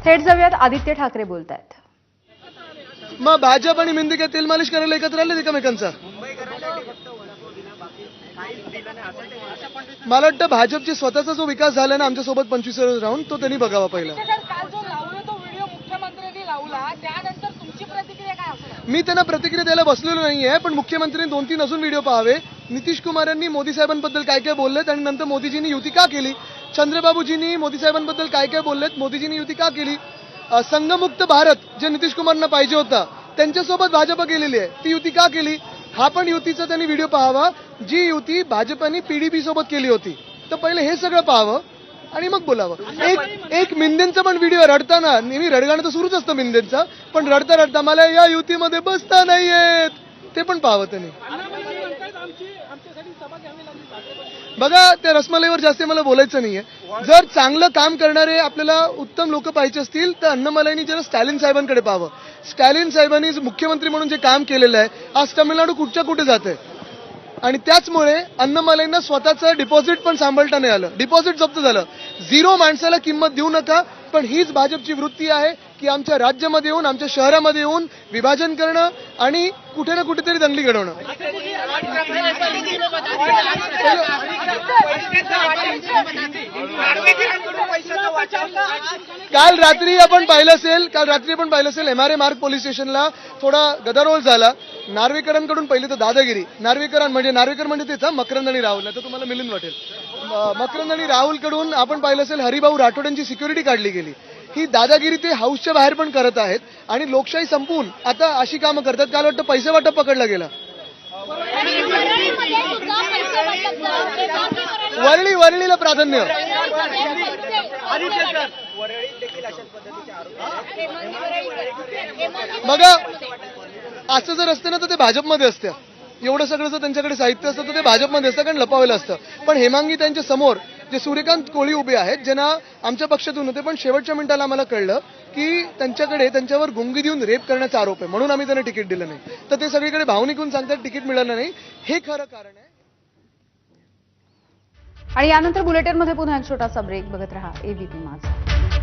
थेट जाऊयात, आदित्य ठाकरे बोलतायत. मग भाजप आणि मिंदे काय तेल मालिश करायला एकत्र आले एकमेकांचा? मला वाटतं भाजपची स्वतःचा जो विकास झाला ना आमच्यासोबत 25 वर्ष राहून, तो त्यांनी बघावा पहिला. मी त्यांना प्रतिक्रिया द्यायला बसलेलो नाहीये, पण मुख्यमंत्र्यांनी 2-3 अजून व्हिडिओ पाहावे. नितीश कुमारांनी मोदी साहेबांबद्दल काय काय बोललेत आणि नंतर मोदीजींनी युती का केली. चंद्रबाबूजींनी मोदी साहेबांबद्दल काय काय बोललेत, मोदीजींनी युती का केली. संघमुक्त भारत जे नितीश कुमारांना पाहिजे होता, त्यांच्यासोबत भाजप गेलेली आहे, ती युती का केली. हा पण युतीचा त्यांनी व्हिडिओ पाहावा, जी युती भाजपने पीडीपी सोबत केली होती. तर पहिले हे सगळं पाहावं आणि मग बोलावं. एक मिंदेंचा पण व्हिडिओ रडताना, नेहमी रडगाणं तर सुरूच असतं मिंदेंचा, पण रडता रडता मला या युतीमध्ये बसता नाही येत, ते पण पाहावं त्यांनी. बघा, त्या रसमलाईवर जास्त मला बोलायचं नाहीये. जर चांगलं काम करणारे आपल्याला उत्तम लोक पाहिजे असतील तर अन्नमलाईनी जरा स्टॅलिन साहेबांकडे पाहावं. स्टॅलिन साहेबांनी मुख्यमंत्री म्हणून जे काम केलेलं आहे, आज तामिळनाडू कुठच्या कुठे जात आहे. आणि त्याचमुळे अन्नमलाईंना स्वतःचं डिपॉझिट पण सांभाळता नाही आलं, डिपॉझिट जप्त झालं. 0 माणसाला किंमत देऊ नका, पण हीच भाजपची वृत्ती आहे की आमच्या राज्यामध्ये येऊन, आमच्या शहरामध्ये येऊन विभाजन करणं आणि कुठे ना कुठेतरी दंगली घडवणं. काल रात्री आपण पाहिलं असेल MRA मार्ग पोलीस स्टेशनला थोडा गदारोळ झाला. नार्वेकरांकडून पहिली तर दादागिरी. नार्वेकर म्हणजे तेच मकरंद आणि राहुल, तर तुम्हाला मिळून वाटेल. मकरंद आणि राहुल कडून आपण पाहिलं असेल हरिभाऊ राठोडांची सिक्युरिटी काढली गेली. ही दादागिरी ते हाऊसच्या बाहेर पण करत आहेत आणि लोकशाही संपवून आता अशी कामं करतात. काल वाटतं पैसे वाटप पकडला गेला. वरळीला प्राधान्य. बघा, असं जर असतं ना तर ते भाजपमध्ये असतं. एवढं सगळं जर त्यांच्याकडे साहित्य असतं तर ते भाजपमध्ये असतं, कारण लपवायला असतं. पण हेमांगी त्यांच्या समोर जे सूर्यकांत कोळी उभे आहेत, ज्यांना आमच्या पक्षातून होते, पण शेवटच्या मिनिटाला आम्हाला कळलं की त्यांच्यावर गुंगी देऊन रेप करण्याचा आरोप आहे, म्हणून आम्ही त्यांना तिकीट दिलं नाही. तर ते सगळीकडे भावनिक होऊन सांगतात तिकीट मिळालं नाही. हे खरं कारण आहे. आणि यानंतर बुलेटिनमध्ये पुन्हा एक छोटासा ब्रेक. बघत रहा ABP माझा.